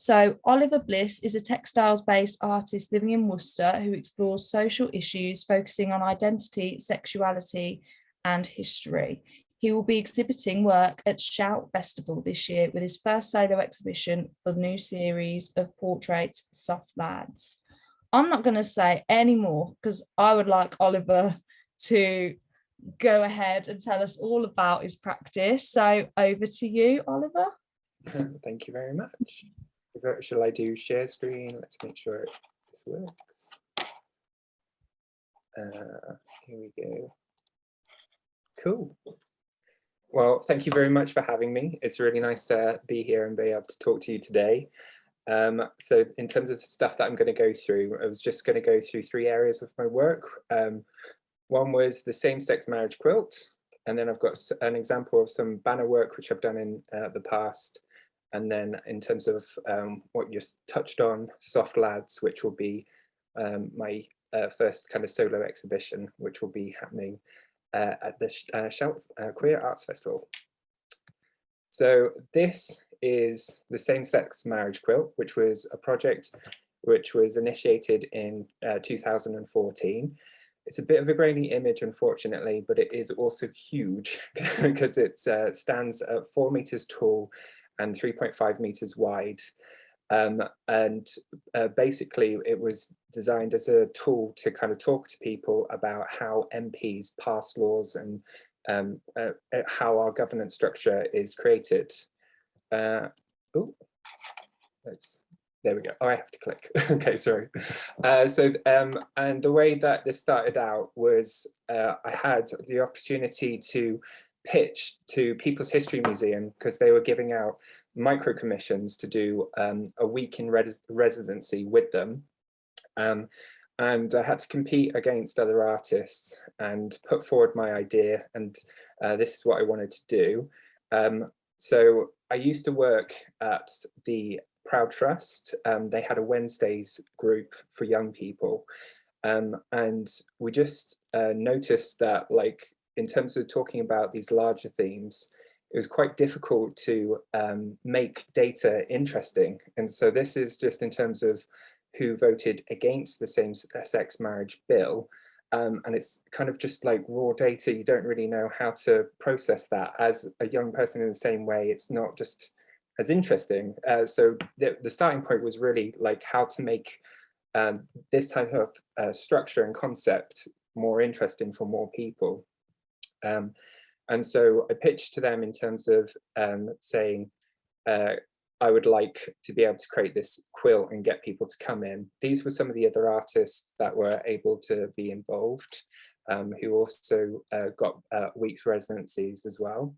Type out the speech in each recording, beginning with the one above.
So Oliver Bliss is a textiles-based artist living in Worcester who explores social issues focusing on identity, sexuality, and history. He will be exhibiting work at Shout Festival this year with his first solo exhibition for the new series of portraits, Soft Lads. I'm not going to say any more because I would like Oliver to go ahead and tell us all about his practice. So over to you, Oliver. Thank you very much. Shall I do share screen? Let's make sure this works. Here we go. Cool. Well, thank you very much for having me. It's really nice to be here and be able to talk to you today. So in terms of stuff that I'm going to go through, I was just going to go through 3 areas of my work. One was the same-sex marriage quilt, and then I've got an example of some banner work which I've done in the past. And then in terms of what you just touched on, Soft Lads, which will be my first kind of solo exhibition, which will be happening at the Shout Queer Arts Festival. So this is the same-sex marriage quilt, which was a project which was initiated in 2014. It's a bit of a grainy image, unfortunately, but it is also huge because it stands at 4 meters tall and 3.5 meters wide. Basically it was designed as a tool to kind of talk to people about how MPs pass laws and how our governance structure is created. There we go. Oh, I have to click. Okay, sorry. And the way that this started out was I had the opportunity to pitch to People's History Museum because they were giving out micro commissions to do a week in residency with them. And I had to compete against other artists and put forward my idea, and this is what I wanted to do. So I used to work at the Proud Trust. They had a Wednesdays group for young people, and we just noticed that, like, in terms of talking about these larger themes, it was quite difficult to make data interesting. And so this is just in terms of who voted against the same-sex marriage bill. And it's kind of just like raw data. You don't really know how to process that as a young person in the same way. It's not just as interesting. So the starting point was really like how to make this type of structure and concept more interesting for more people. And so I pitched to them in terms of saying, I would like to be able to create this quilt and get people to come in. These were some of the other artists that were able to be involved, who also got week's residencies as well.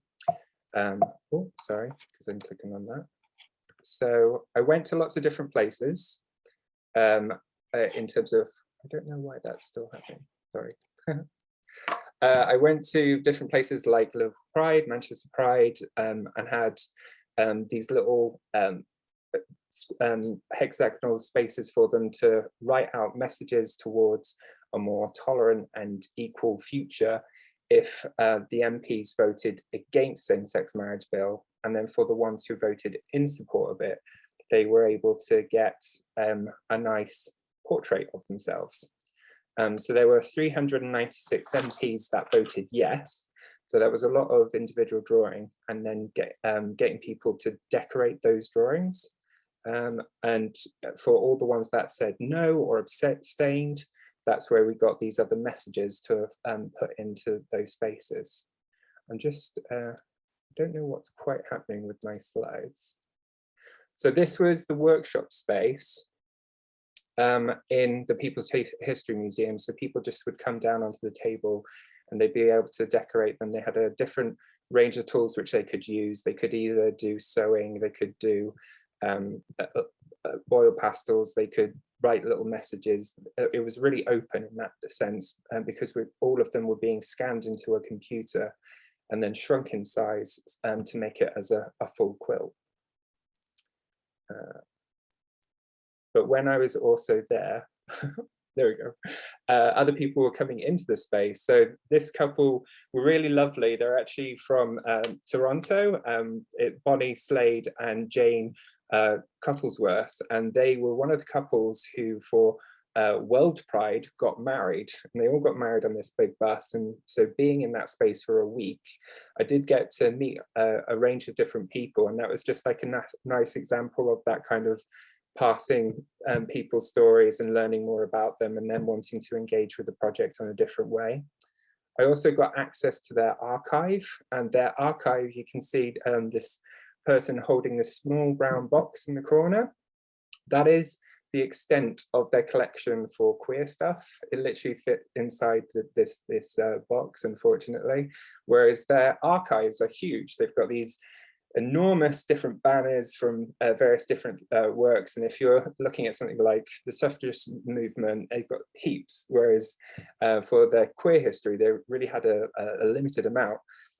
Oh, sorry, because I'm clicking on that. So I went to lots of different places in terms of, I don't know why that's still happening, sorry. I went to different places like Liverpool Pride, Manchester Pride, and had these little hexagonal spaces for them to write out messages towards a more tolerant and equal future if the MPs voted against same-sex marriage bill. And then for the ones who voted in support of it, they were able to get a nice portrait of themselves. So there were 396 MPs that voted yes. So that was a lot of individual drawing, and then getting people to decorate those drawings. And for all the ones that said no or abstained, that's where we got these other messages to put into those spaces. I'm just, don't know what's quite happening with my slides. So this was the workshop space in the People's History Museum. So people just would come down onto the table and they'd be able to decorate them. They had a different range of tools which they could use. They could either do sewing, they could do oil pastels, they could write little messages. It was really open in that sense, because all of them were being scanned into a computer and then shrunk in size to make it as a full quilt. But when I was also there, there we go, other people were coming into the space. So this couple were really lovely. They're actually from Toronto. Bonnie Slade and Jane Cuttlesworth, and they were one of the couples who for World Pride got married, and they all got married on this big bus. And so being in that space for a week, I did get to meet a range of different people, and that was just like a nice example of that kind of passing people's stories and learning more about them, and then wanting to engage with the project on a different way. I also got access to their archive, and their archive, you can see this person holding this small brown box in the corner. That is the extent of their collection for queer stuff. It literally fit inside this box, unfortunately, whereas their archives are huge. They've got these enormous different banners from various different works, and if you're looking at something like the suffragist movement, they've got heaps, whereas for their queer history they really had a limited amount.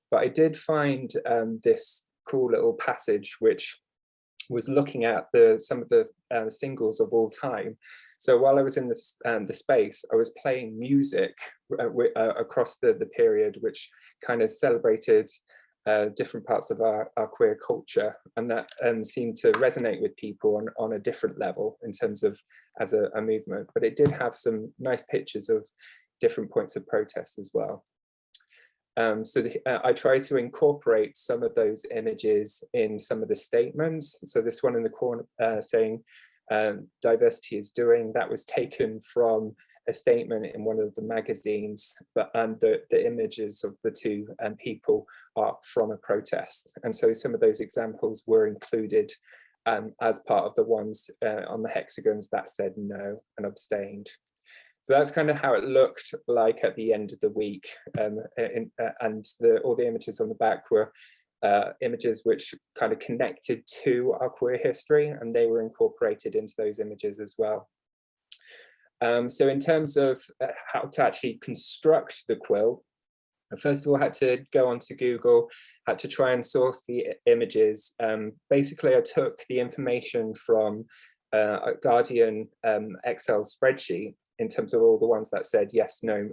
But I did find this cool little passage which was looking at some of the singles of all time. So while I was in the space, I was playing music across the period, which kind of celebrated different parts of our queer culture, and that seemed to resonate with people on a different level in terms of as a movement. But it did have some nice pictures of different points of protest as well. I tried to incorporate some of those images in some of the statements. So this one in the corner saying diversity is doing, that was taken from a statement in one of the magazines, but the images of the two people are from a protest. And so some of those examples were included as part of the ones on the hexagons that said no and abstained. So that's kind of how it looked like at the end of the week. And all the images on the back were images which kind of connected to our queer history, and they were incorporated into those images as well. So in terms of how to actually construct the quilt, I first of all had to go onto Google, had to try and source the images. Basically, I took the information from a Guardian Excel spreadsheet in terms of all the ones that said yes, no,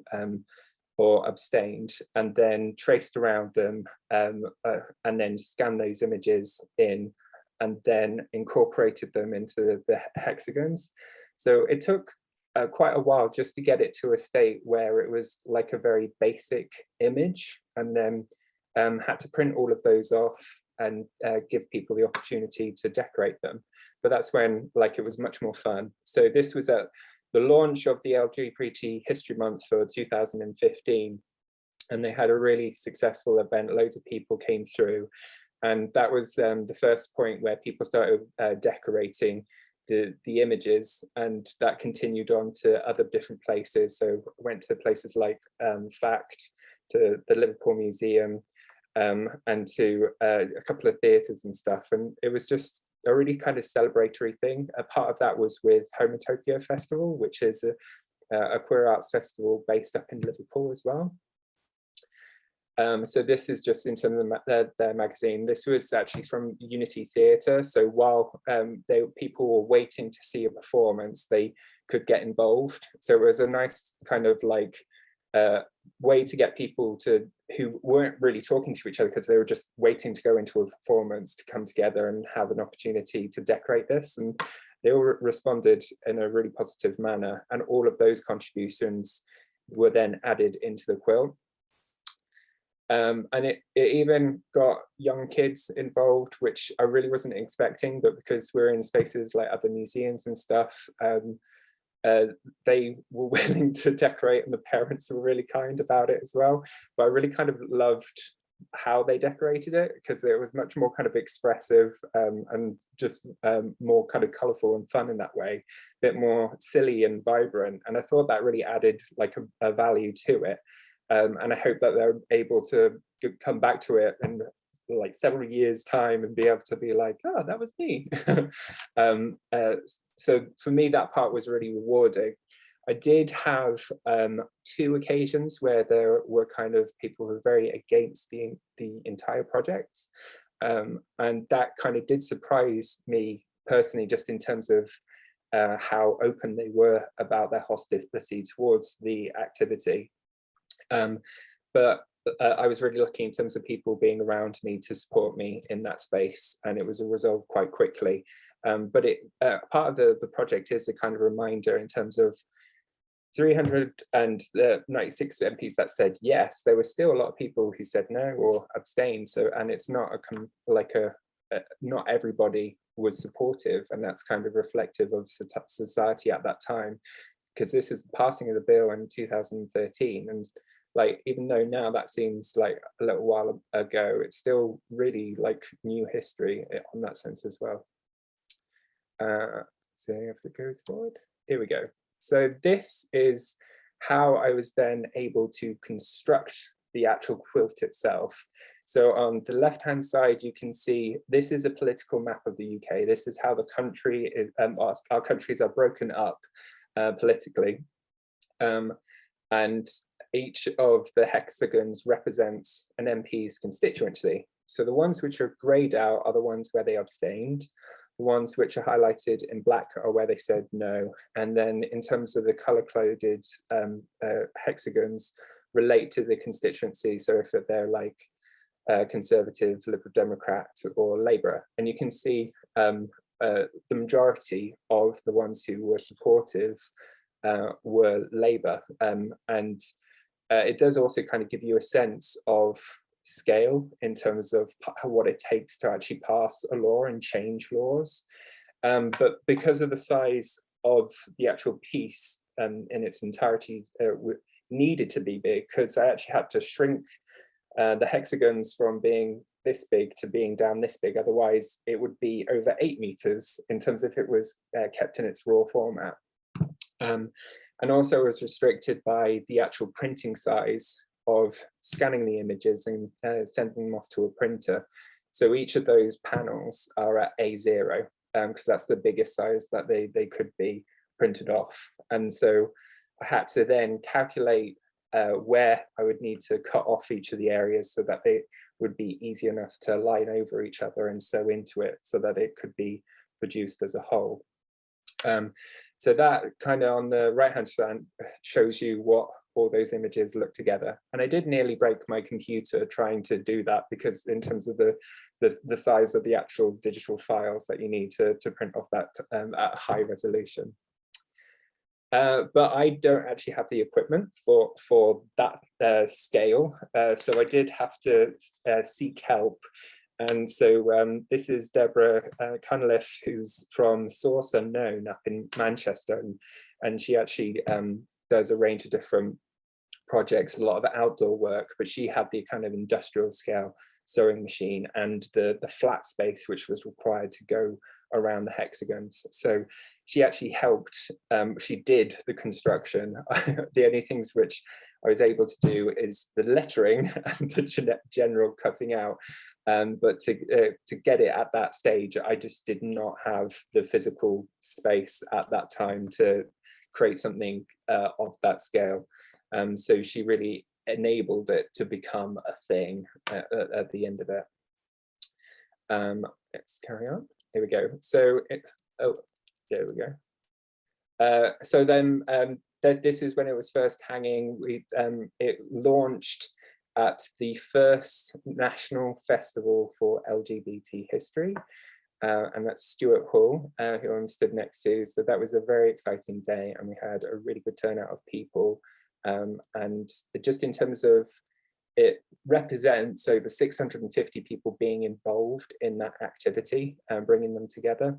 or abstained, and then traced around them, and then scanned those images in, and then incorporated them into the hexagons. So it took quite a while just to get it to a state where it was like a very basic image, and then had to print all of those off and give people the opportunity to decorate them. But that's when it was much more fun. So this was at the launch of the LGBT History Month for 2015, and they had a really successful event. Loads of people came through, and that was the first point where people started decorating the images, and that continued on to other different places. So I went to places like Fact, to the Liverpool Museum, and to a couple of theatres and stuff, and it was just a really kind of celebratory thing. A part of that was with Homotopia Festival, which is a queer arts festival based up in Liverpool as well. So this is just in terms of their magazine. This was actually from Unity Theatre. So while people were waiting to see a performance, they could get involved. So it was a nice kind of way to get people who weren't really talking to each other because they were just waiting to go into a performance to come together and have an opportunity to decorate this. And they all responded in a really positive manner, and all of those contributions were then added into the quilt. And it even got young kids involved, which I really wasn't expecting, but because we're in spaces like other museums and stuff, they were willing to decorate, and the parents were really kind about it as well. But I really kind of loved how they decorated it, because it was much more kind of expressive, and just more kind of colourful and fun in that way, a bit more silly and vibrant. And I thought that really added a value to it. And I hope that they're able to come back to it in several years' time and be able to be like, oh, that was me. So for me, that part was really rewarding. I did have 2 occasions where there were kind of people who were very against the entire project. And that kind of did surprise me personally, just in terms of how open they were about their hostility towards the activity. But I was really lucky in terms of people being around me to support me in that space, and it was resolved quite quickly. But part of the project is a kind of reminder in terms of 396 MPs that said yes. There were still a lot of people who said no or abstained. So, and it's not not everybody was supportive, and that's kind of reflective of society at that time, because this is the passing of the bill in 2013, and like, even though now that seems like a little while ago, it's still really like new history on that sense as well. So if it goes forward, here we go. So this is how I was then able to construct the actual quilt itself. So on the left-hand side, you can see this is a political map of the UK. This is how the country is, our countries are broken up politically. And each of the hexagons represents an MP's constituency. So the ones which are greyed out are the ones where they abstained. The ones which are highlighted in black are where they said no. And then in terms of the color-coded hexagons relate to the constituency. So if they're like Conservative, Liberal Democrat or Labour. And you can see the majority of the ones who were supportive were Labour. And it does also kind of give you a sense of scale in terms of what it takes to actually pass a law and change laws. But because of the size of the actual piece in its entirety needed to be big, because I actually had to shrink the hexagons from being this big to being down this big. Otherwise, it would be over 8 meters in terms of if it was kept in its raw format. And also was restricted by the actual printing size of scanning the images and sending them off to a printer. So each of those panels are at A0 because that's the biggest size that they could be printed off. And so I had to then calculate where I would need to cut off each of the areas so that they would be easy enough to line over each other and sew into it so that it could be produced as a whole. So that kind of on the right hand side shows you what all those images look together. And I did nearly break my computer trying to do that, because in terms of the size of the actual digital files that you need to print off that at high resolution. But I don't actually have the equipment for that scale. So I did have to seek help. And so this is Deborah Cunliffe, who's from Source Unknown up in Manchester. And she actually does a range of different projects, a lot of outdoor work, but she had the kind of industrial scale sewing machine and the flat space which was required to go around the hexagons. So she actually helped, she did the construction. The only things which I was able to do is the lettering and the general cutting out. But to get it at that stage, I just did not have the physical space at that time to create something of that scale. So she really enabled it to become a thing at the end of it. Let's carry on. Here we go. So, oh, there we go. So then this is when it was first hanging. It launched at the first National Festival for LGBT History. And that's Stuart Hall, who I stood next to. So that was a very exciting day, and we had a really good turnout of people. And just in terms of it represents over 650 people being involved in that activity and bringing them together.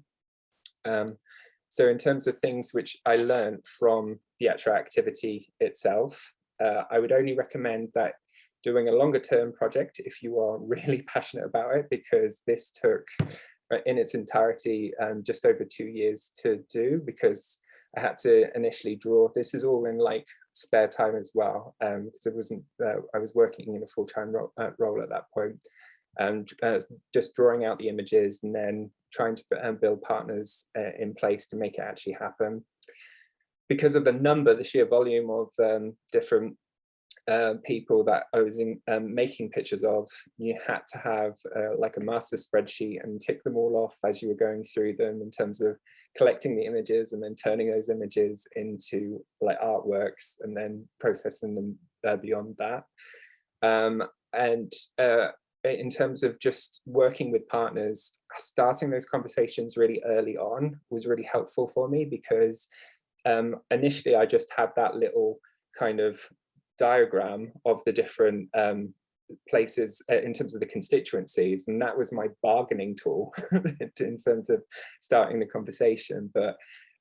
So in terms of things which I learned from the actual activity itself, I would only recommend that doing a longer term project if you are really passionate about it, because this took in its entirety just over 2 years to do, because I had to initially draw. This is all in like spare time as well, because it wasn't, I was working in a full-time role at that point, and just drawing out the images and then trying to build partners in place to make it actually happen. Because of the sheer volume of different people that I was making pictures of, you had to have like a master spreadsheet and tick them all off as you were going through them in terms of collecting the images and then turning those images into like artworks and then processing them beyond that. And in terms of just working with partners, starting those conversations really early on was really helpful for me, because initially I just had that little kind of diagram of the different places in terms of the constituencies, and that was my bargaining tool in terms of starting the conversation. But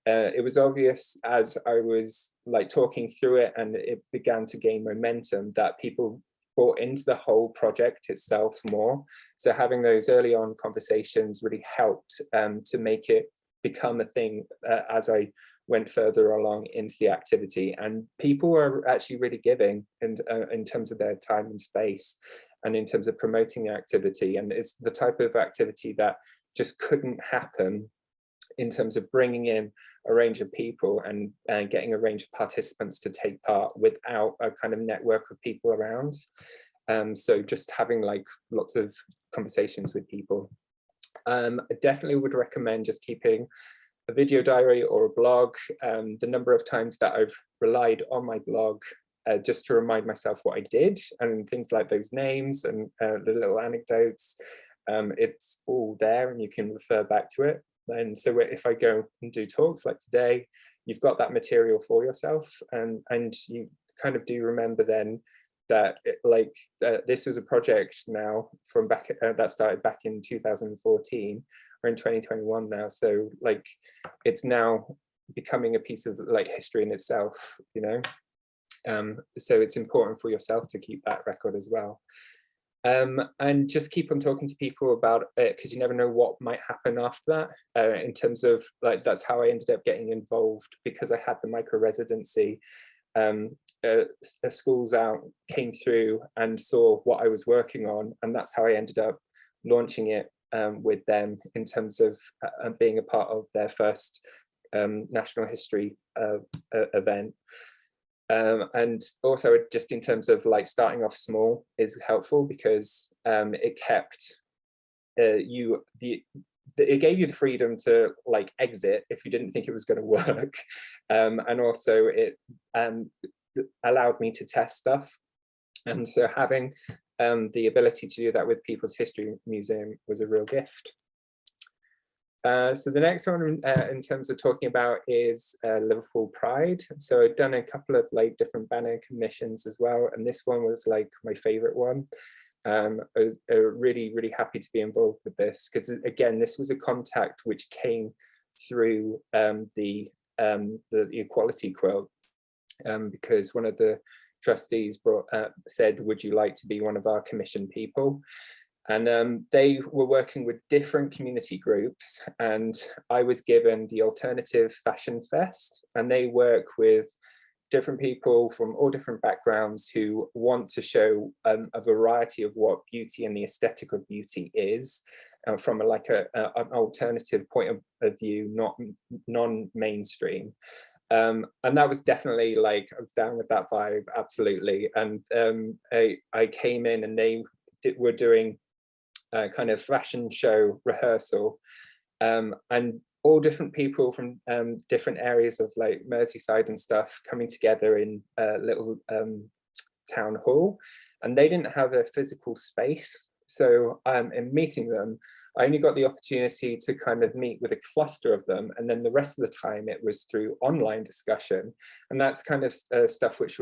it was obvious as I was like talking through it and it began to gain momentum that people bought into the whole project itself more. So having those early on conversations really helped to make it become a thing as I went further along into the activity. And people were actually really giving in terms of their time and space, and in terms of promoting the activity. And it's the type of activity that just couldn't happen in terms of bringing in a range of people and getting a range of participants to take part without a kind of network of people around. So just having like lots of conversations with people. I definitely would recommend just keeping a video diary or a blog. The number of times that I've relied on my blog just to remind myself what I did, and things like those names and the little anecdotes, it's all there and you can refer back to it. And so if I go and do talks like today, you've got that material for yourself, and you kind of do remember then that this is a project now from back that started back in 2014. We're in 2021 now, so like it's now becoming a piece of like history in itself, you know. So it's important for yourself to keep that record as well. And just keep on talking to people about it, because you never know what might happen after that. In terms of like, that's how I ended up getting involved, because I had the micro residency. Schools out came through and saw what I was working on, and that's how I ended up launching it with them in terms of being a part of their first national history event. And also just in terms of like starting off small is helpful, because it kept it gave you the freedom to like exit if you didn't think it was going to work, and also it allowed me to test stuff. And so having the ability to do that with People's History Museum was a real gift. So the next one in terms of talking about is Liverpool Pride. So I've done a couple of like different banner commissions as well, and this one was like my favorite one. I was really, really happy to be involved with this, because again, this was a contact which came through the equality quilt, because one of the trustees said, would you like to be one of our commission people? And they were working with different community groups, and I was given the Alternative Fashion Fest, and they work with different people from all different backgrounds who want to show a variety of what beauty and the aesthetic of beauty is, from an alternative point of view, not non-mainstream. And that was definitely like, I was down with that vibe, absolutely. And I came in and they were doing a kind of fashion show rehearsal, and all different people from different areas of like Merseyside and stuff coming together in a little town hall, and they didn't have a physical space. So in meeting them, I only got the opportunity to kind of meet with a cluster of them, and then the rest of the time it was through online discussion. And that's kind of stuff which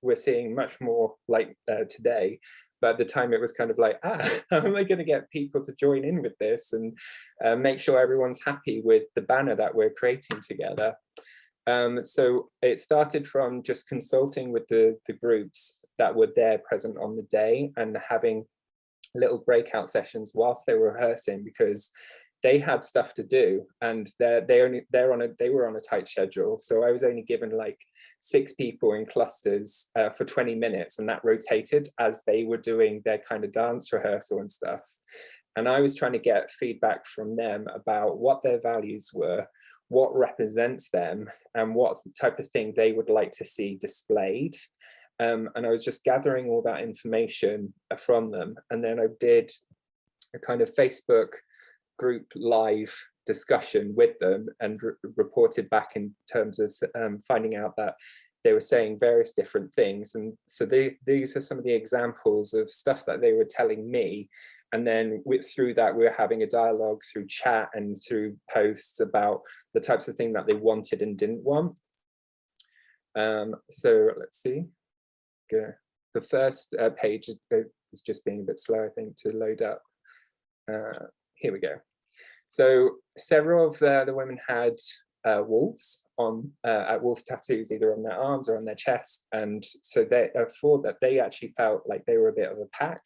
we're seeing much more like today. But at the time it was kind of like, how am I going to get people to join in with this and make sure everyone's happy with the banner that we're creating together? So it started from just consulting with the groups that were there present on the day, and having little breakout sessions whilst they were rehearsing, because they had stuff to do, and they were on a tight schedule. So I was only given like 6 people in clusters for 20 minutes, and that rotated as they were doing their kind of dance rehearsal and stuff. And I was trying to get feedback from them about what their values were, what represents them, and what type of thing they would like to see displayed. And I was just gathering all that information from them. And then I did a kind of Facebook group live discussion with them, and reported back in terms of finding out that they were saying various different things. And so these are some of the examples of stuff that they were telling me. And then through that, we were having a dialogue through chat and through posts about the types of thing that they wanted and didn't want. So let's see. The first page is just being a bit slow, I think, to load up. Here we go. So several of the women had wolves on wolf tattoos, either on their arms or on their chest, and so for that they actually felt like they were a bit of a pack,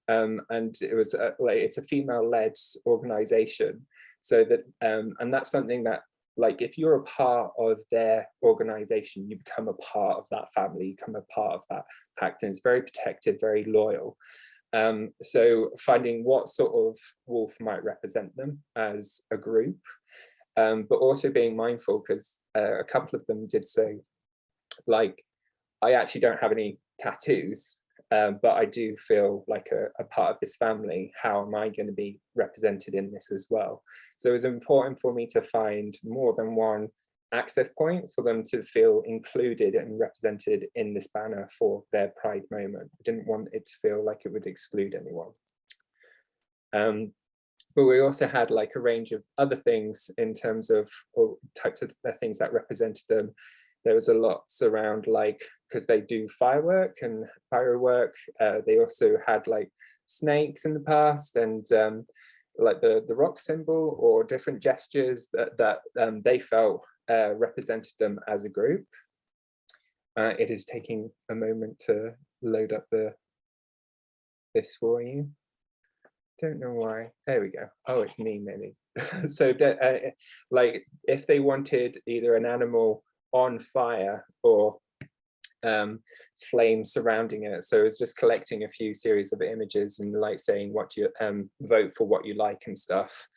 and it was like it's a female-led organization, so that and that's something that, like, if you're a part of their organization, you become a part of that family, you become a part of that pact, and it's very protected, very loyal. So finding what sort of wolf might represent them as a group, but also being mindful, because a couple of them did say, like, I actually don't have any tattoos, but I do feel like a part of this family. How am I going to be represented in this as well? So it was important for me to find more than one access point for them to feel included and represented in this banner for their Pride moment. I didn't want it to feel like it would exclude anyone. But we also had like a range of other things in terms of types of things that represented them. There was a lot around, like, because they do firework and pyrowork, they also had like snakes in the past, and like the rock symbol or different gestures that they felt represented them as a group. It is taking a moment to load up this for you. Don't know why. There we go. Oh, it's me, maybe. So that like if they wanted either an animal on fire or flames surrounding it, so it's just collecting a few series of images and like saying what you vote for, what you like and stuff.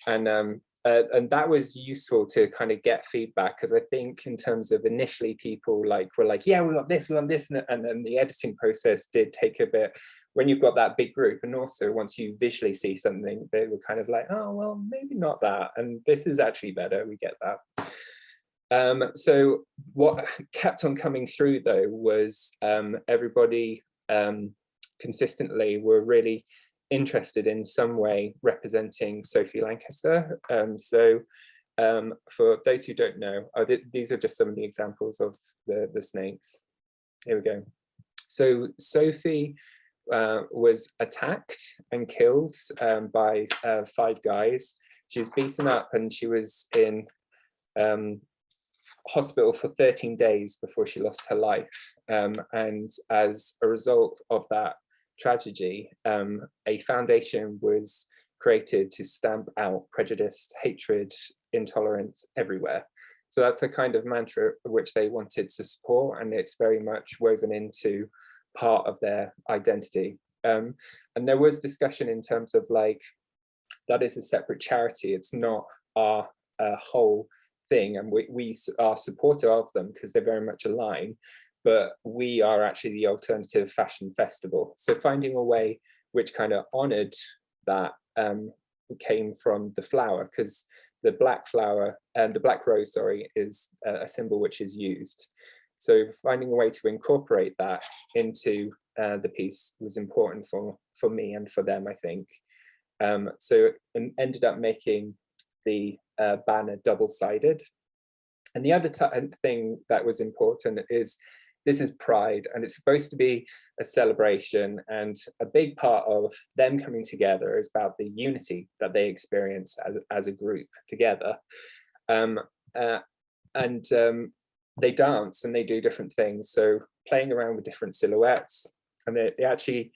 And that was useful to kind of get feedback, because I think in terms of initially people were like, yeah, we want this, and then the editing process did take a bit when you've got that big group, and also once you visually see something, they were kind of like, oh, well, maybe not that, and this is actually better, we get that. So what kept on coming through though was everybody consistently were really interested in some way representing Sophie Lancaster. So for those who don't know, these are just some of the examples of the snakes. Here we go. So Sophie was attacked and killed by 5 guys. She was beaten up and she was in hospital for 13 days before she lost her life. And as a result of that tragedy, a foundation was created to stamp out prejudice, hatred, intolerance everywhere. So that's a kind of mantra which they wanted to support, and it's very much woven into part of their identity. And there was discussion in terms of like, that is a separate charity, it's not our whole thing, and we are supportive of them because they're very much aligned, but we are actually the alternative fashion festival. So finding a way which kind of honored that came from the flower, because the black flower and the black rose, sorry, is a symbol which is used. So finding a way to incorporate that into the piece was important for me and for them, I think. So ended up making the banner double-sided. And the other thing that was important is this is Pride, and it's supposed to be a celebration, and a big part of them coming together is about the unity that they experience as a group together. They dance and they do different things, so playing around with different silhouettes, and they actually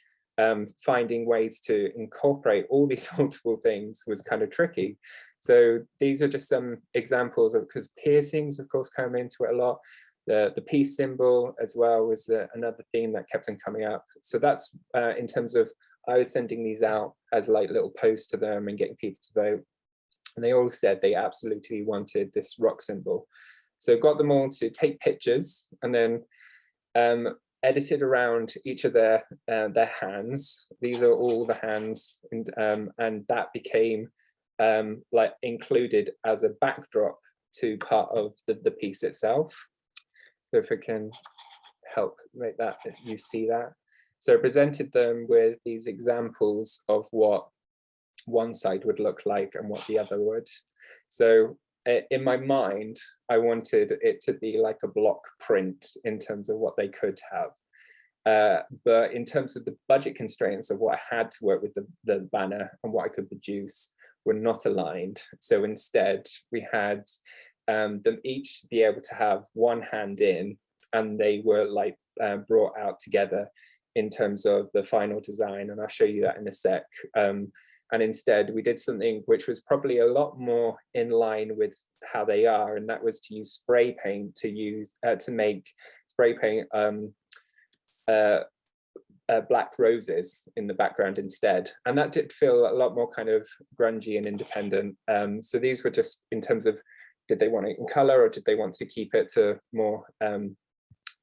finding ways to incorporate all these multiple things was kind of tricky. So these are just some examples of, because piercings of course come into it a lot. The peace symbol as well was another theme that kept on coming up. So that's in terms of, I was sending these out as like little posts to them and getting people to vote, and they all said they absolutely wanted this rock symbol. So got them all to take pictures and then edited around each of their hands. These are all the hands, and that became like included as a backdrop to part of the piece itself. So if it can help make that, you see that. So I presented them with these examples of what one side would look like and what the other would. So in my mind, I wanted it to be like a block print in terms of what they could have. But in terms of the budget constraints of what I had to work with the banner and what I could produce were not aligned. So instead, we had them each be able to have one hand in, and they were like brought out together in terms of the final design. And I'll show you that in a sec. And instead, we did something which was probably a lot more in line with how they are, and that was to use spray paint to make spray paint black roses in the background instead. And that did feel a lot more kind of grungy and independent. So these were just in terms of, did they want it in color or did they want to keep it to more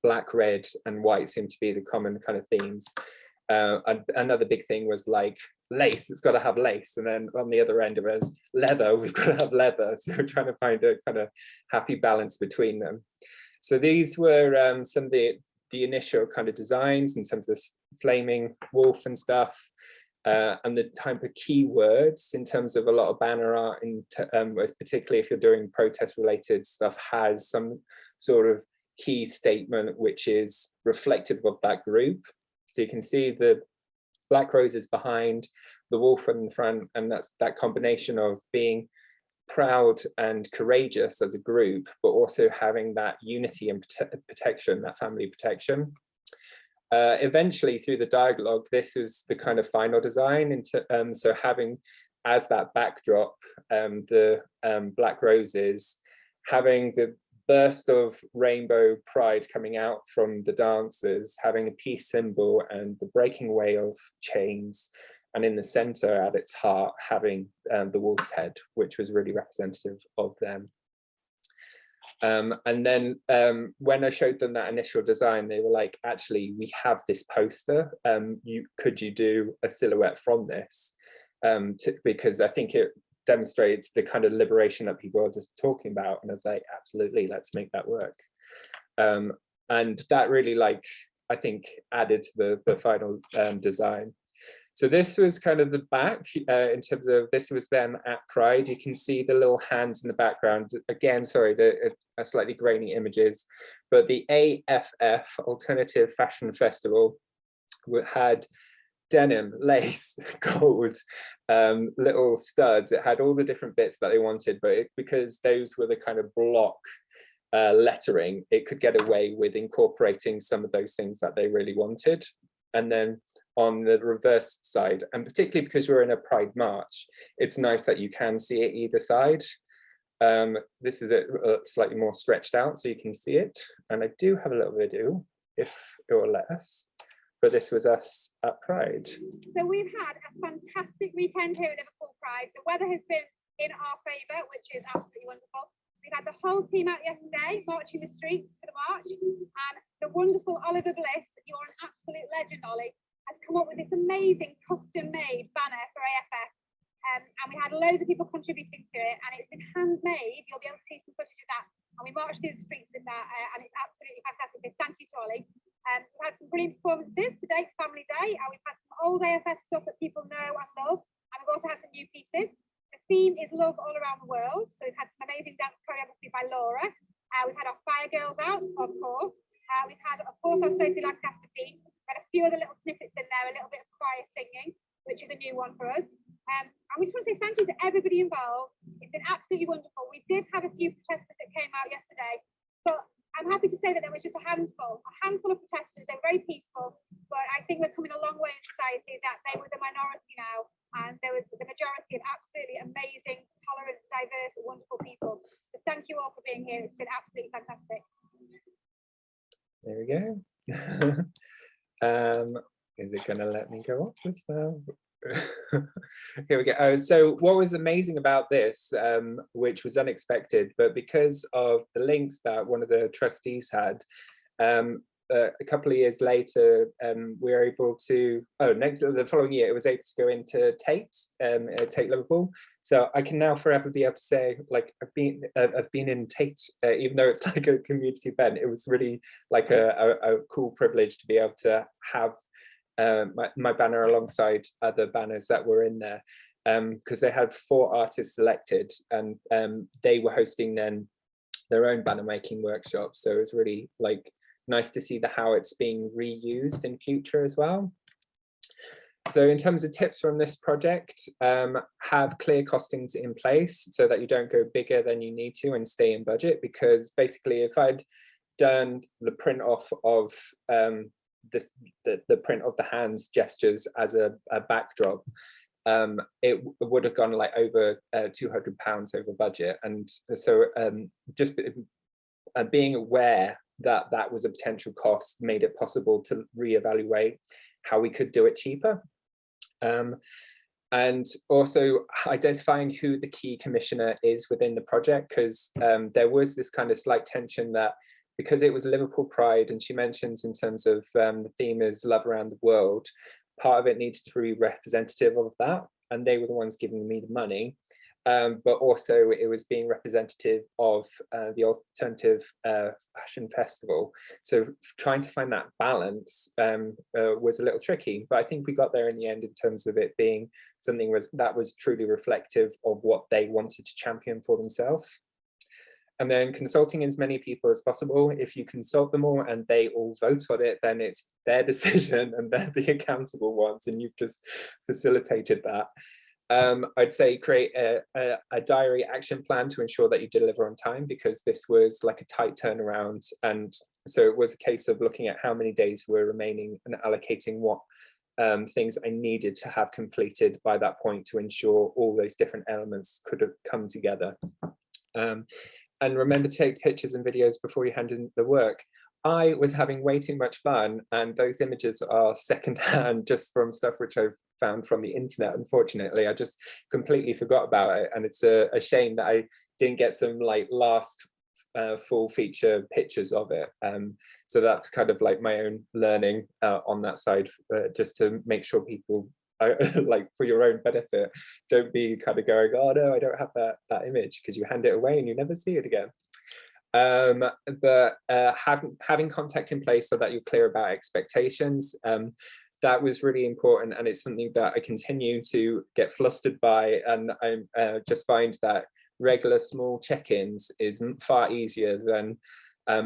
black, red and white seemed to be the common kind of themes. Another big thing was like lace, it's got to have lace. And then on the other end of it is leather, we've got to have leather. So we're trying to find a kind of happy balance between them. So these were some of the initial kind of designs in terms of this flaming wolf and stuff, and the type of keywords in terms of a lot of banner art, particularly if you're doing protest related stuff, has some sort of key statement which is reflective of that group. So you can see the black roses behind, the wolf in the front, and that's that combination of being proud and courageous as a group, but also having that unity and protection, that family protection. Eventually, through the dialogue, this is the kind of final design. So having as that backdrop the black roses, having the burst of rainbow pride coming out from the dancers, having a peace symbol and the breaking away of chains, and in the center at its heart having the wolf's head, which was really representative of them. And then when I showed them that initial design, they were like, actually, we have this poster. Could you do a silhouette from this? Because I think it demonstrates the kind of liberation that people are just talking about, and I was like, absolutely, let's make that work. And that really, like, I think added to the final design. So this was kind of the back in terms of, this was them at Pride. You can see the little hands in the background. Again, sorry, the slightly grainy images, but the AFF, Alternative Fashion Festival, had denim, lace, gold, little studs. It had all the different bits that they wanted, but because those were the kind of block lettering, it could get away with incorporating some of those things that they really wanted. And then on the reverse side, and particularly because we're in a Pride March, it's nice that you can see it either side. This is slightly more stretched out so you can see it. And I do have a little video, if it will let us. But this was us at Pride. So we've had a fantastic weekend here at Liverpool Pride. The weather has been in our favour, which is absolutely wonderful. We've had the whole team out yesterday marching the streets for the march, and the wonderful Oliver Bliss, you're an absolute legend, Ollie, has come up with this amazing custom-made banner for AFF. And we had loads of people contributing to it, and it's been handmade. You'll be able to see some footage of that. And we marched through the streets with that, and it's absolutely fantastic. So thank you to Ollie. We've had some brilliant performances. Today's Family Day, and we've had some old AFF stuff that people know and love, and we've also had some new pieces. The theme is love all around the world, so we've had some amazing dance choreography by Laura. We've had our Fire Girls out, of course. We've had, of course, our Sophie Lancaster piece. We've had a few other little snippets in there, a little bit of choir singing, which is a new one for us. And we just want to say thank you to everybody involved. It's been absolutely wonderful. We did have a few protesters that came out yesterday, but I'm happy to say that there was just a handful of protesters. They were very peaceful, but I think we're coming a long way in society, that they were the minority now, and there was the majority of absolutely amazing, tolerant, diverse, wonderful people. So thank you all for being here. It's been absolutely fantastic. There we go. Is it going to let me go off this now? Here we go. So what was amazing about this, which was unexpected, but because of the links that one of the trustees had, a couple of years later, we were able to, the following year, it was able to go into Tate Liverpool. So I can now forever be able to say, like, I've been in Tate, even though it's like a community event. It was really like a cool privilege to be able to have my banner alongside other banners that were in there, because they had 4 artists selected, and they were hosting then their own banner making workshop. So it was really like nice to see how it's being reused in future as well. So in terms of tips from this project, have clear costings in place so that you don't go bigger than you need to and stay in budget, because basically if I'd done the print off of the print of the hands gestures as a backdrop, it would have gone like over £200 over budget. And so just being aware that that was a potential cost made it possible to reevaluate how we could do it cheaper. And also identifying who the key commissioner is within the project, because there was this kind of slight tension that because it was Liverpool Pride, and she mentions in terms of the theme is love around the world, part of it needs to be representative of that, and they were the ones giving me the money, but also it was being representative of the alternative fashion festival. So trying to find that balance was a little tricky, but I think we got there in the end in terms of it being something that was truly reflective of what they wanted to champion for themselves. And then consulting as many people as possible. If you consult them all and they all vote on it, then it's their decision and they're the accountable ones, and you've just facilitated that. I'd say create a diary action plan to ensure that you deliver on time, because this was like a tight turnaround. And so it was a case of looking at how many days were remaining and allocating what things I needed to have completed by that point to ensure all those different elements could have come together. And remember to take pictures and videos before you hand in the work. I was having way too much fun, and those images are secondhand just from stuff which I've found from the internet. Unfortunately, I just completely forgot about it, and it's a shame that I didn't get some like last full feature pictures of it. So that's kind of like my own learning on that side, just to make sure people, like for your own benefit, don't be kind of going, oh no, I don't have that image, because you hand it away and you never see it again. But having contact in place so that you're clear about expectations, that was really important, and it's something that I continue to get flustered by, and I just find that regular small check-ins is far easier than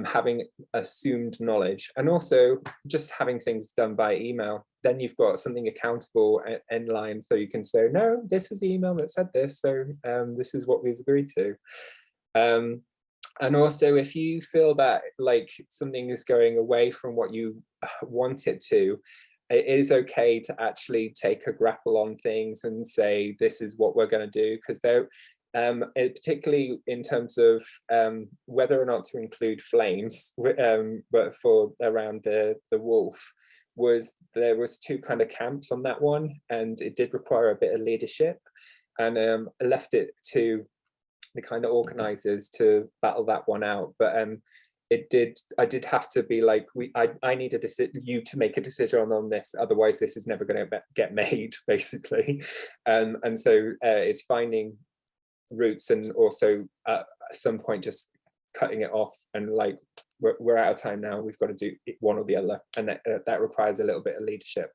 having assumed knowledge, and also just having things done by email. Then you've got something accountable in line, so you can say, no, this was the email that said this, so this is what we've agreed to. And also, if you feel that like something is going away from what you want it to, it is okay to actually take a grapple on things and say, this is what we're going to do, because they're particularly in terms of whether or not to include flames, but for around the wolf, there was 2 kind of camps on that one, and it did require a bit of leadership, and I left it to the kind of organizers to battle that one out. But I did have to be like, I need you to make a decision on this, otherwise this is never going to get made, basically. And so it's finding routes, and also at some point just cutting it off, and like, we're out of time now, we've got to do one or the other, and that requires a little bit of leadership.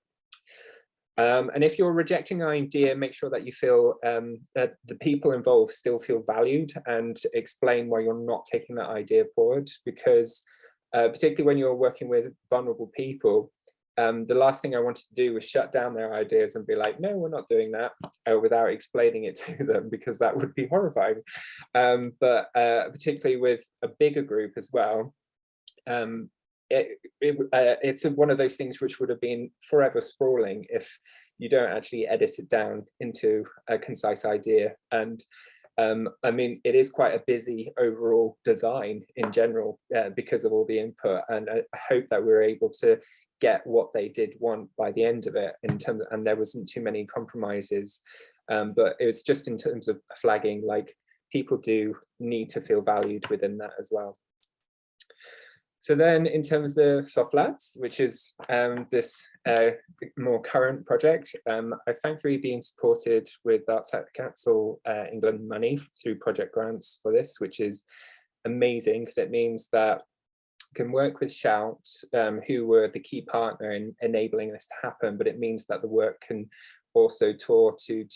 And if you're rejecting an idea, make sure that you feel that the people involved still feel valued, and explain why you're not taking that idea forward, because particularly when you're working with vulnerable people, the last thing I wanted to do was shut down their ideas and be like, no, we're not doing that, without explaining it to them, because that would be horrifying. But particularly with a bigger group as well, it's one of those things which would have been forever sprawling if you don't actually edit it down into a concise idea. And I mean, it is quite a busy overall design in general, because of all the input, and I hope that we're able to get what they did want by the end of it, in terms of, and there wasn't too many compromises, but it was just in terms of flagging, like, people do need to feel valued within that as well. So then in terms of Soft Lads, which is this more current project, I've thankfully been supported with Outset Council England money through project grants for this, which is amazing because it means that I can work with Shout, who were the key partner in enabling this to happen, but it means that the work can also tour to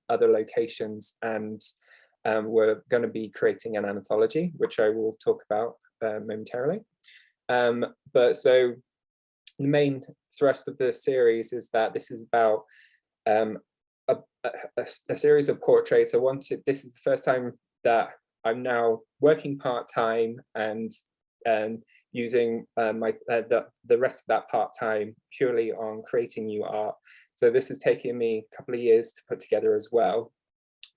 other locations, and we're going to be creating an anthology, which I will talk about momentarily. But so the main thrust of the series is that this is about a series of portraits. This is the first time that I'm now working part-time and using the rest of that part-time purely on creating new art. So this has taken me a couple of years to put together as well,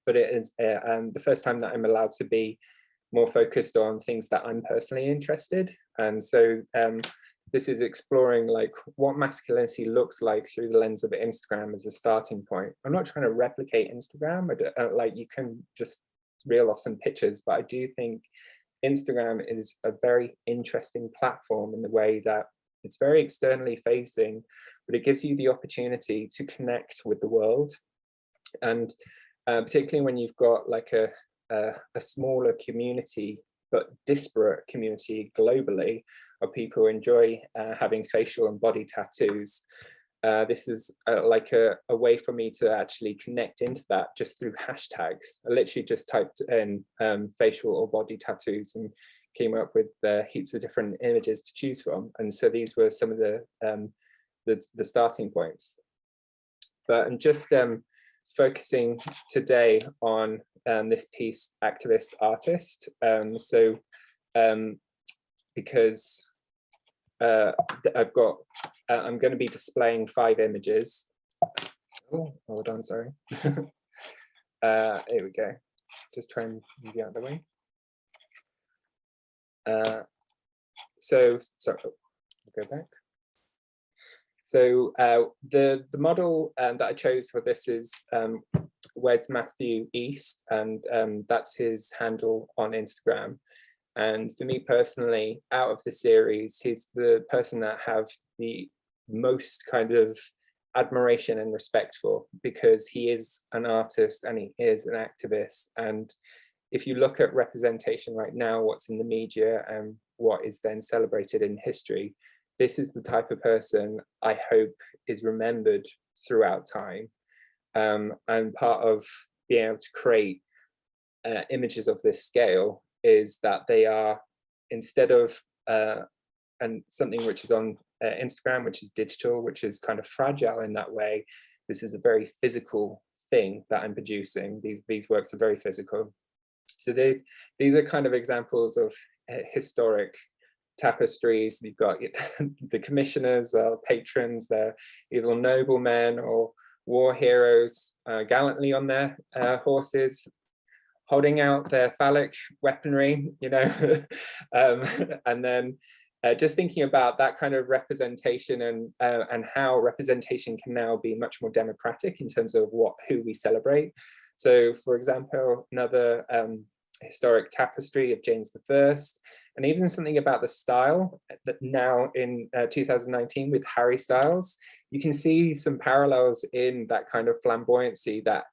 but it is the first time that I'm allowed to be more focused on things that I'm personally interested. And so this is exploring like what masculinity looks like through the lens of Instagram as a starting point. I'm not trying to replicate Instagram. Like you can just reel off some pictures, but I do think Instagram is a very interesting platform in the way that it's very externally facing, but it gives you the opportunity to connect with the world. And particularly when you've got like a smaller community, but disparate community globally of people who enjoy having facial and body tattoos. This is like a way for me to actually connect into that just through hashtags. I literally just typed in facial or body tattoos and came up with heaps of different images to choose from. And so these were some of the starting points. But I'm just focusing today on this piece, activist artist. Because I've got, I'm going to be displaying 5 images. Oh, hold on, sorry. Here we go. Just try and move you out of the way. Sorry, go back. So the model that I chose for this is Wes Matthew East, and that's his handle on Instagram. And for me personally, out of the series, he's the person that I have the most kind of admiration and respect for, because he is an artist and he is an activist. And if you look at representation right now, what's in the media and what is then celebrated in history, this is the type of person I hope is remembered throughout time. And part of being able to create images of this scale is that they are, instead of and something which is on Instagram, which is digital, which is kind of fragile in that way, this is a very physical thing that I'm producing. These works are very physical. So these are kind of examples of historic tapestries. You've got the commissioners, patrons, they're either noblemen or war heroes, gallantly on their horses, holding out their phallic weaponry, you know. And then just thinking about that kind of representation and how representation can now be much more democratic in terms of who we celebrate. So, for example, another historic tapestry of James I, and even something about the style that now in 2019 with Harry Styles, you can see some parallels in that kind of flamboyancy, that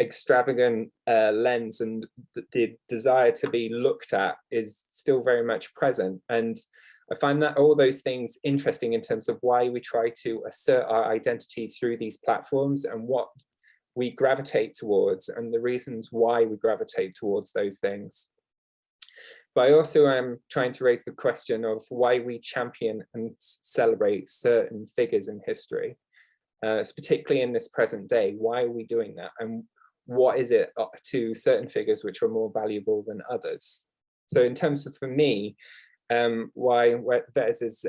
extravagant lens, and the desire to be looked at is still very much present. And I find that all those things interesting in terms of why we try to assert our identity through these platforms and what we gravitate towards and the reasons why we gravitate towards those things. But I also am trying to raise the question of why we champion and celebrate certain figures in history, particularly in this present day. Why are we doing that? And what is it to certain figures which are more valuable than others? So in terms of, for me, why Vez is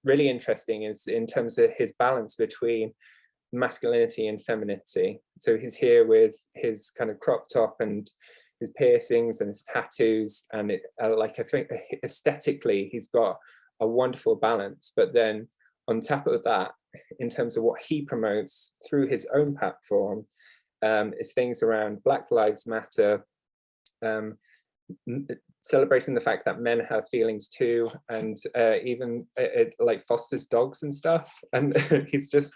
really interesting is in terms of his balance between masculinity and femininity. So he's here with his kind of crop top and his piercings and his tattoos, and it like I think aesthetically he's got a wonderful balance. But then on top of that, in terms of what he promotes through his own platform, is things around Black Lives Matter, celebrating the fact that men have feelings too, and even it like fosters dogs and stuff. And he's just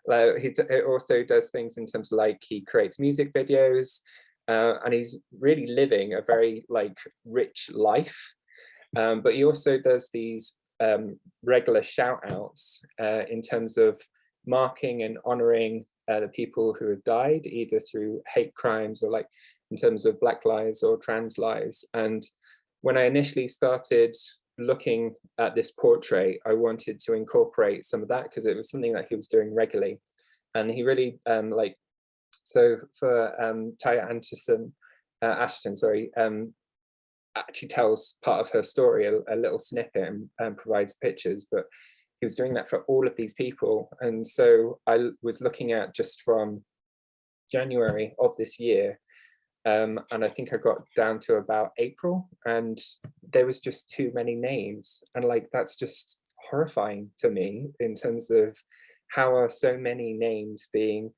it also does things in terms of like he creates music videos, and he's really living a very like rich life. But he also does these regular shout outs in terms of marking and honoring the people who have died, either through hate crimes or like in terms of Black lives or trans lives. And when I initially started looking at this portrait, I wanted to incorporate some of that because it was something that he was doing regularly. And he really so for Taya Ashton, sorry, actually tells part of her story, a little snippet, and provides pictures, but he was doing that for all of these people. And so I was looking at just from January of this year, and I think I got down to about April, and there was just too many names. And like, that's just horrifying to me in terms of how are so many names being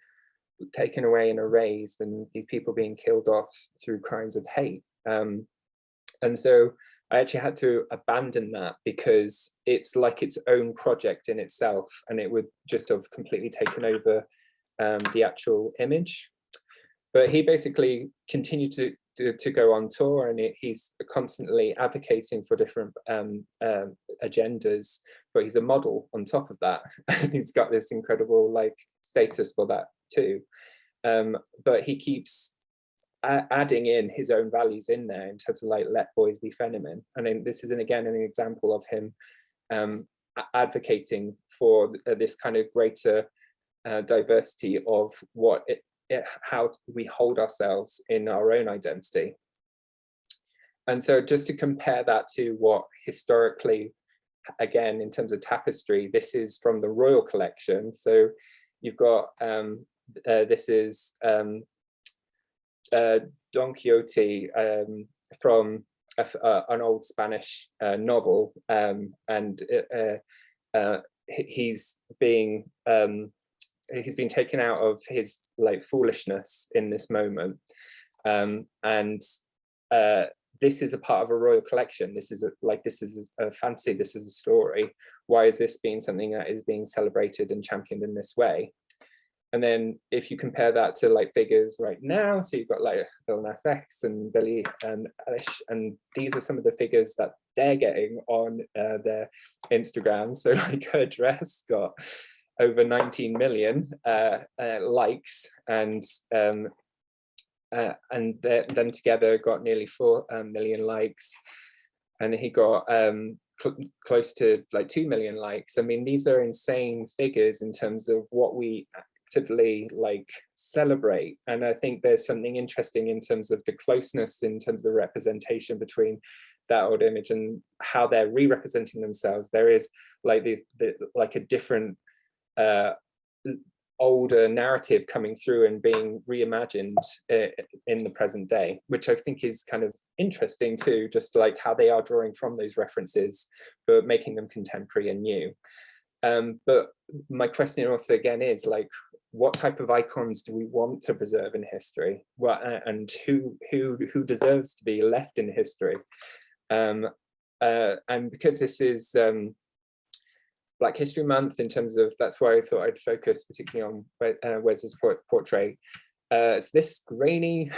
taken away and erased, and these people being killed off through crimes of hate. And so I actually had to abandon that because it's like its own project in itself, and it would just have completely taken over the actual image. But he basically continued to go on tour, and he's constantly advocating for different agendas, but he's a model on top of that. He's got this incredible like status for that too. But he keeps adding in his own values in there in terms of like, let boys be feminine. And then this is again an example of him advocating for this kind of greater diversity of what how we hold ourselves in our own identity. And so just to compare that to what historically, again, in terms of tapestry, this is from the Royal Collection. So you've got, this is Don Quixote from an old Spanish novel, and he's being taken out of his like foolishness in this moment, and this is a part of a royal collection. This is a fantasy. This is a story. Why is this being something that is being celebrated and championed in this way? And then if you compare that to like figures right now, so you've got like Lil Nas X and Billie and Eilish, and these are some of the figures that they're getting on their Instagram. So like her dress got over 19 million likes, and them together got nearly 4 million likes, and he got close to like 2 million likes. I mean, these are insane figures in terms of what we actively like celebrate. And I think there's something interesting in terms of the closeness, in terms of the representation between that old image and how they're re-representing themselves. There is like like a different older narrative coming through and being reimagined in the present day, which I think is kind of interesting too, just like how they are drawing from those references but making them contemporary and new. But my question also again is like, what type of icons do we want to preserve in history? And who deserves to be left in history? And because this is Black History Month, in terms of, that's why I thought I'd focus particularly on Wes's portrait. It's this grainy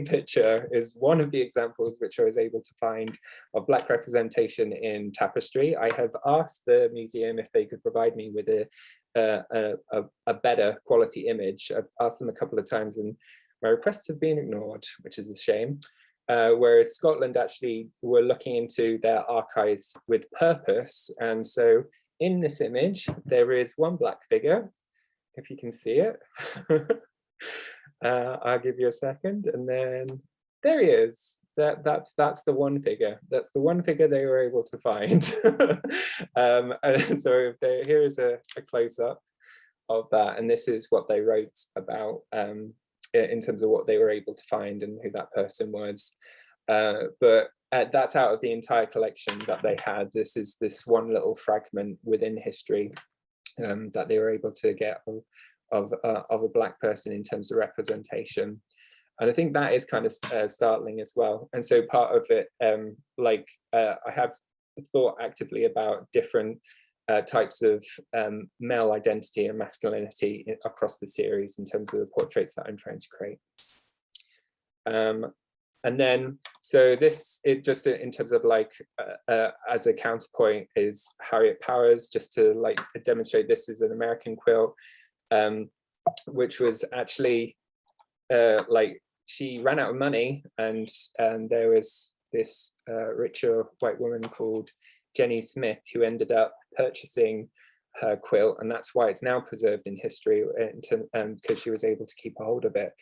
picture is one of the examples which I was able to find of Black representation in tapestry. I have asked the museum if they could provide me with a better quality image. I've asked them a couple of times and my requests have been ignored, which is a shame. Whereas Scotland actually were looking into their archives with purpose. And so in this image, there is one Black figure, if you can see it. I'll give you a second, and then there he is. That's the one figure. That's the one figure they were able to find. And so here is a close-up of that, and this is what they wrote about in terms of what they were able to find and who that person was. But that's out of the entire collection that they had. This is this one little fragment within history that they were able to get of a Black person in terms of representation. And I think that is kind of startling as well. And so part of it, I have thought actively about different types of male identity and masculinity across the series in terms of the portraits that I'm trying to create. And then, so this, it just in terms of like, as a counterpoint is Harriet Powers, just to like demonstrate this is an American quilt, which was actually like, she ran out of money, and there was this richer white woman called Jenny Smith who ended up purchasing her quilt, and that's why it's now preserved in history, because she was able to keep a hold of it.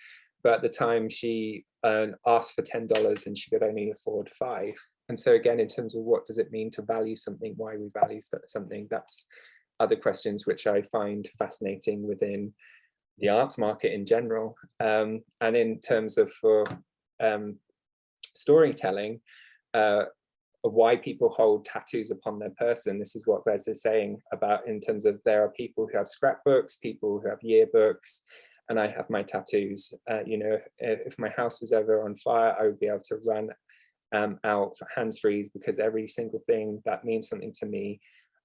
But at the time she asked for $10 and she could only afford $5. And so again, in terms of what does it mean to value something, why we value something, that's other questions which I find fascinating within the arts market in general. And in terms of for storytelling, why people hold tattoos upon their person, this is what Bez is saying about, in terms of there are people who have scrapbooks, people who have yearbooks, and I have my tattoos. You know, if my house is ever on fire, I would be able to run out for hands-frees, because every single thing that means something to me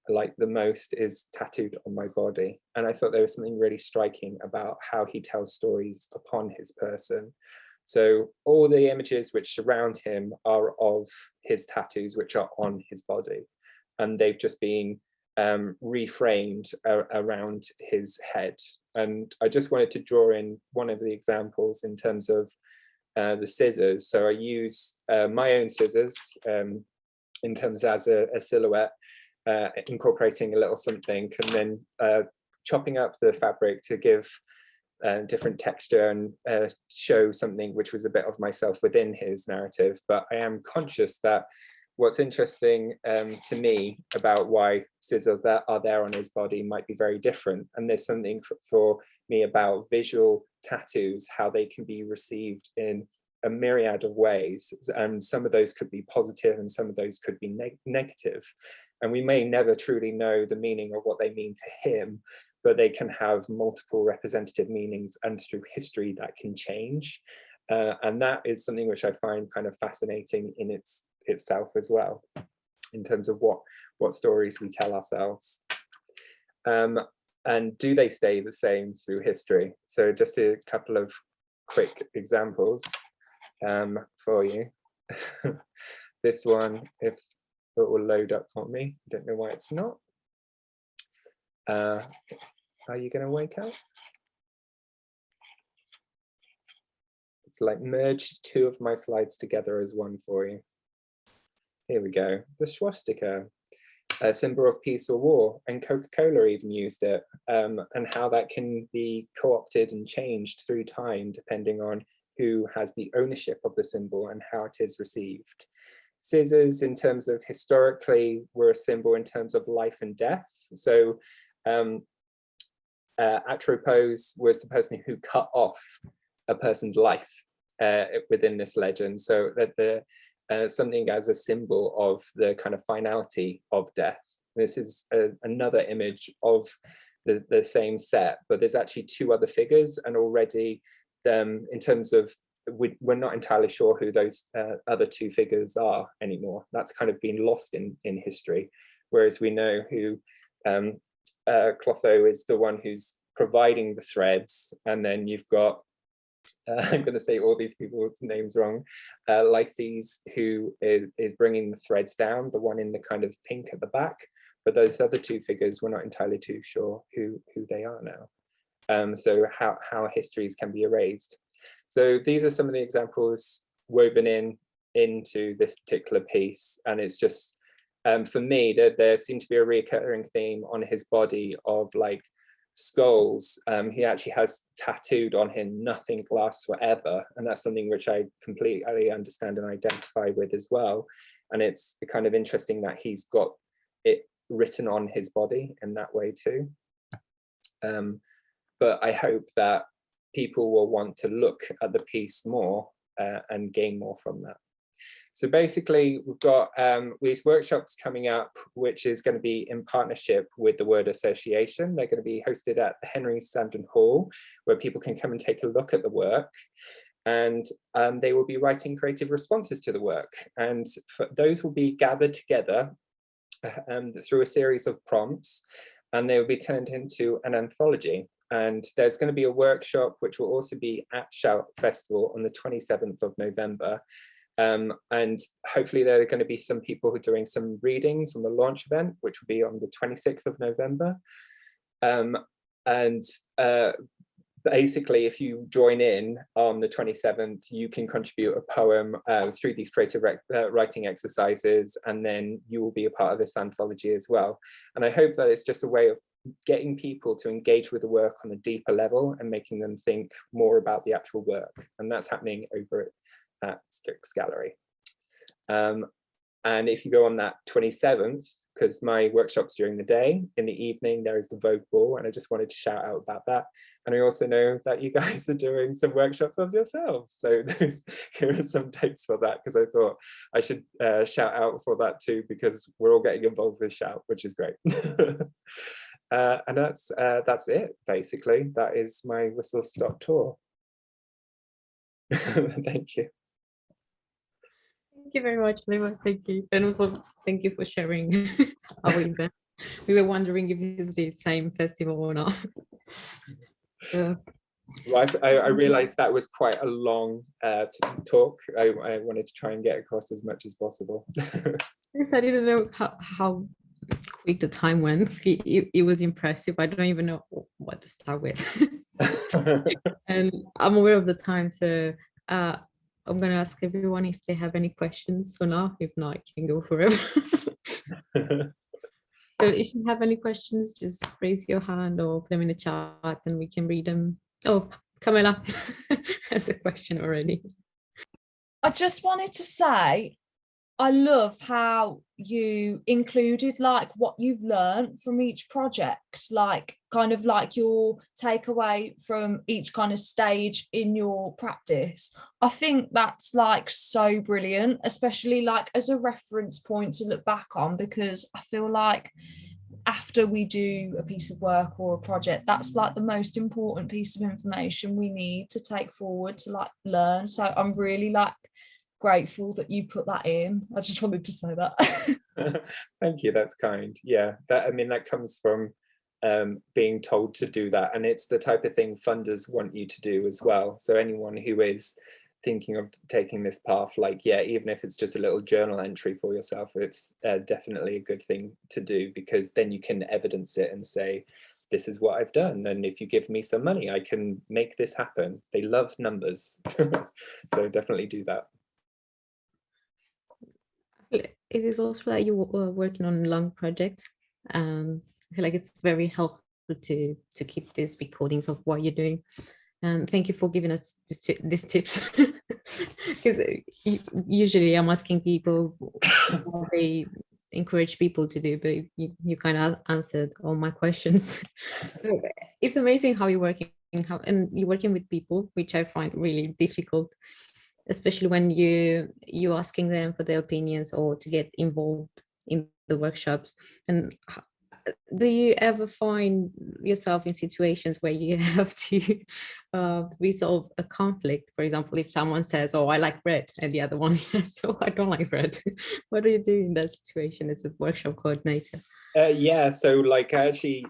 like the most is tattooed on my body. And I thought there was something really striking about how he tells stories upon his person. So all the images which surround him are of his tattoos, which are on his body, and they've just been reframed around his head. And I just wanted to draw in one of the examples in terms of the scissors. So I use my own scissors in terms as a silhouette, incorporating a little something, and then chopping up the fabric to give different texture and show something which was a bit of myself within his narrative. But I am conscious that what's interesting to me about why scissors that are there on his body might be very different. And there's something for me about visual tattoos, how they can be received in a myriad of ways, and some of those could be positive and some of those could be negative, and we may never truly know the meaning of what they mean to him, but they can have multiple representative meanings, and through history that can change, and that is something which I find kind of fascinating in itself as well, in terms of what stories we tell ourselves, and do they stay the same through history. So just a couple of quick examples for you. This one, if it will load up for me, I don't know why it's not. Are you going to wake up? It's like merged two of my slides together as one for you. Here we go. The swastika, a symbol of peace or war, and Coca-Cola even used it, and how that can be co-opted and changed through time depending on who has the ownership of the symbol and how it is received. Scissors, in terms of historically, were a symbol in terms of life and death. So Atropos was the person who cut off a person's life within this legend. So that something as a symbol of the kind of finality of death. This is another image of the same set, but there's actually two other figures, and already in terms of, we're not entirely sure who those other two figures are anymore. That's kind of been lost in history, whereas we know who Clotho is the one who's providing the threads, and then you've got I'm going to say all these people's names wrong. Lythes, who is bringing the threads down, the one in the kind of pink at the back. But those other two figures, we're not entirely too sure who they are now. So how histories can be erased. So these are some of the examples woven into this particular piece, and it's just for me there seemed to be a recurring theme on his body of like skulls. He actually has tattooed on him, "Nothing lasts forever," and that's something which I completely understand and identify with as well. And it's kind of interesting that he's got it written on his body in that way too. But I hope that people will want to look at the piece more and gain more from that. So basically, we've got these workshops coming up, which is going to be in partnership with the Word Association. They're going to be hosted at the Henry Sandon Hall, where people can come and take a look at the work. and they will be writing creative responses to the work. And those will be gathered together through a series of prompts, and they will be turned into an anthology. And there's going to be a workshop which will also be at Shout Festival on the 27th of November. And hopefully there are going to be some people who are doing some readings on the launch event, which will be on the 26th of November. Basically, if you join in on the 27th, you can contribute a poem through these creative writing exercises, and then you will be a part of this anthology as well. And I hope that it's just a way of getting people to engage with the work on a deeper level and making them think more about the actual work. And that's happening over at Strix Gallery. And if you go on that 27th, because my workshop's during the day, in the evening there is the Vogue Ball, and I just wanted to shout out about that. And I also know that you guys are doing some workshops of yourselves, so here are some dates for that, because I thought I should shout out for that too, because we're all getting involved with Shout, which is great. And that's it, basically. That is my whistle stop tour. Thank you. Thank you very much, Lima. Thank you. And also thank you for sharing our event. We were wondering if it's the same festival or not. Well, I realized that was quite a long talk. I wanted to try and get across as much as possible. Yes, I didn't know how quick the time went. It was impressive. I don't even know what to start with. And I'm aware of the time, so I'm going to ask everyone if they have any questions or not. If not, I can go forever. So if you have any questions, just raise your hand or put them in the chat and we can read them. Oh, Camilla has a question already. I just wanted to say, I love how you included like what you've learned from each project, like kind of like your takeaway from each kind of stage in your practice. I think that's like so brilliant, especially like as a reference point to look back on, because I feel like after we do a piece of work or a project, that's like the most important piece of information we need to take forward to like learn. So I'm really like grateful that you put that in. I just wanted to say that. Thank you, that's kind. Yeah, that, I mean, that comes from being told to do that, and it's the type of thing funders want you to do as well. So anyone who is thinking of taking this path, like, yeah, even if it's just a little journal entry for yourself, it's definitely a good thing to do, because then you can evidence it and say, this is what I've done, and if you give me some money, I can make this happen. They love numbers. So definitely do that. It is also like you were working on long projects. I feel like it's very helpful to keep these recordings of what you're doing. And thank you for giving us these tips. Because usually I'm asking people what they encourage people to do, but you kind of answered all my questions. It's amazing how you're working, and you're working with people, which I find really difficult, especially when you're asking them for their opinions or to get involved in the workshops. And do you ever find yourself in situations where you have to resolve a conflict? For example, if someone says, oh, I like red, and the other one says, oh, I don't like red. What do you do in that situation as a workshop coordinator? Yeah, so like actually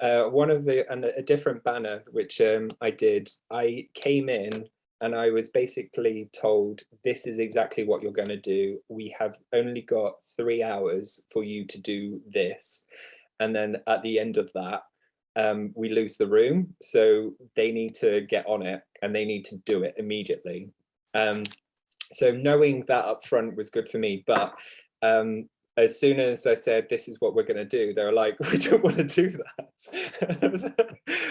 one of a different banner which I did, I came in and I was basically told, this is exactly what you're going to do. We have only got 3 hours for you to do this. And then at the end of that, we lose the room. So they need to get on it and they need to do it immediately. So knowing that up front was good for me. But as soon as I said, this is what we're going to do, they were like, we don't want to do that.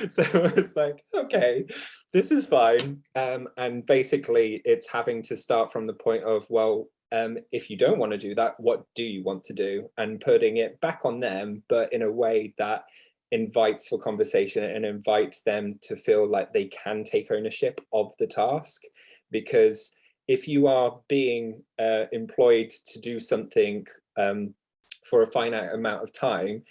So I was like, okay, this is fine. And basically it's having to start from the point of, well, if you don't want to do that, what do you want to do? And putting it back on them, but in a way that invites for conversation and invites them to feel like they can take ownership of the task. Because if you are being employed to do something for a finite amount of time,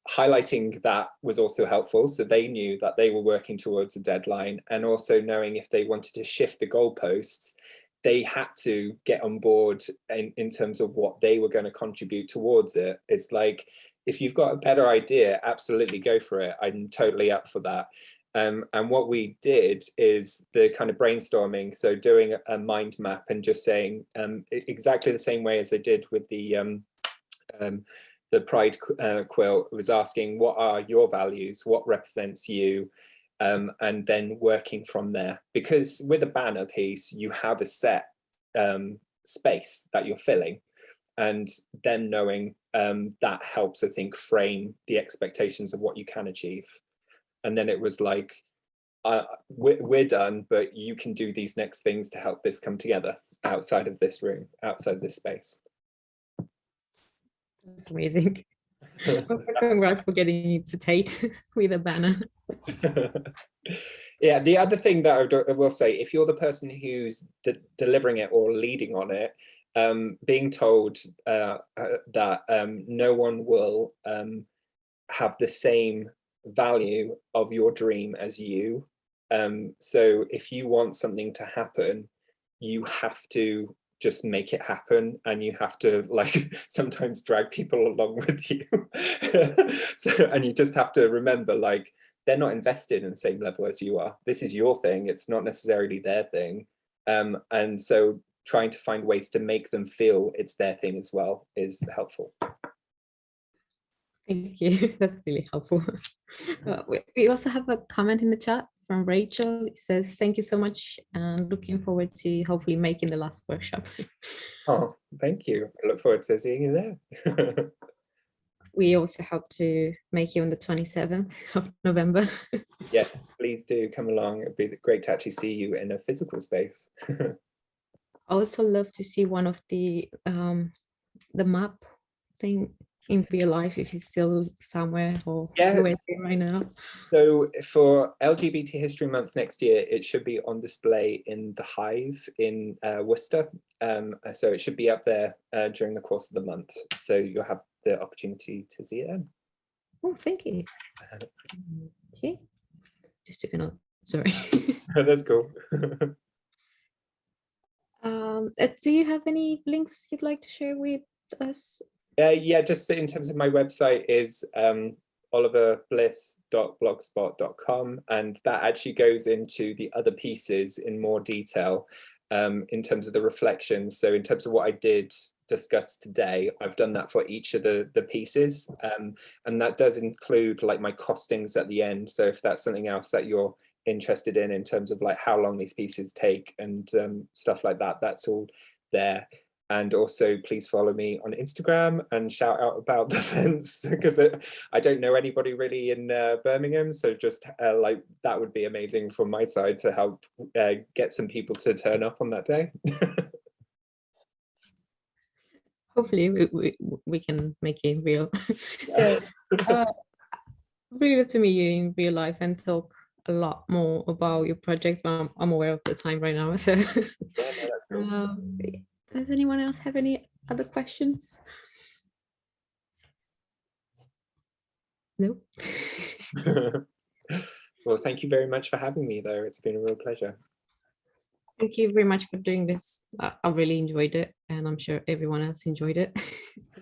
highlighting that was also helpful, so they knew that they were working towards a deadline, and also knowing if they wanted to shift the goalposts, they had to get on board in terms of what they were going to contribute towards it. It's like, if you've got a better idea, absolutely go for it. I'm totally up for that. And what we did is the kind of brainstorming, so doing a mind map and just saying exactly the same way as I did with the Pride quilt, was asking, what are your values, what represents you, and then working from there. Because with a banner piece, you have a set space that you're filling, and then knowing that helps, I think, frame the expectations of what you can achieve. And then it was like, we're done, but you can do these next things to help this come together outside of this room, outside this space. That's amazing. Congrats for getting it to Tate with a banner. Yeah, the other thing that I will say, if you're the person who's delivering it or leading on it, being told that no one will have the same value of your dream as you. So if you want something to happen, you have to just make it happen, and you have to, like, sometimes drag people along with you. So, and you just have to remember, like, they're not invested in the same level as you are. This is your thing, it's not necessarily their thing. And so trying to find ways to make them feel it's their thing as well is helpful. Thank you. That's really helpful. We also have a comment in the chat from Rachel. It says, thank you so much, and looking forward to hopefully making the last workshop. Oh, thank you. I look forward to seeing you there. We also hope to make you on the 27th of November. Yes, please do come along. It'd be great to actually see you in a physical space. I also love to see one of the map thing in real life, if it's still somewhere or Yes. right now. So for LGBT History Month next year, it should be on display in the Hive in Worcester. So it should be up there during the course of the month. So you'll have the opportunity to see it then. Oh, thank you. Okay, just took a note. Sorry. That's cool. Do you have any links you'd like to share with us? Yeah, just in terms of my website is oliverbliss.blogspot.com, and that actually goes into the other pieces in more detail in terms of the reflections. So in terms of what I did discuss today, I've done that for each of the pieces, and that does include like my costings at the end. So if that's something else that you're interested in terms of like how long these pieces take and stuff like that, that's all there. And also please follow me on Instagram and shout out about the events, because I don't know anybody really in Birmingham, so just like that would be amazing from my side to help get some people to turn up on that day. Hopefully we can make it real. So really good to meet you in real life and talk a lot more about your project. I'm aware of the time right now, so Yeah, no, that's cool. Does anyone else have any other questions? No. Well, thank you very much for having me, though. It's been a real pleasure. Thank you very much for doing this. I really enjoyed it, and I'm sure everyone else enjoyed it. So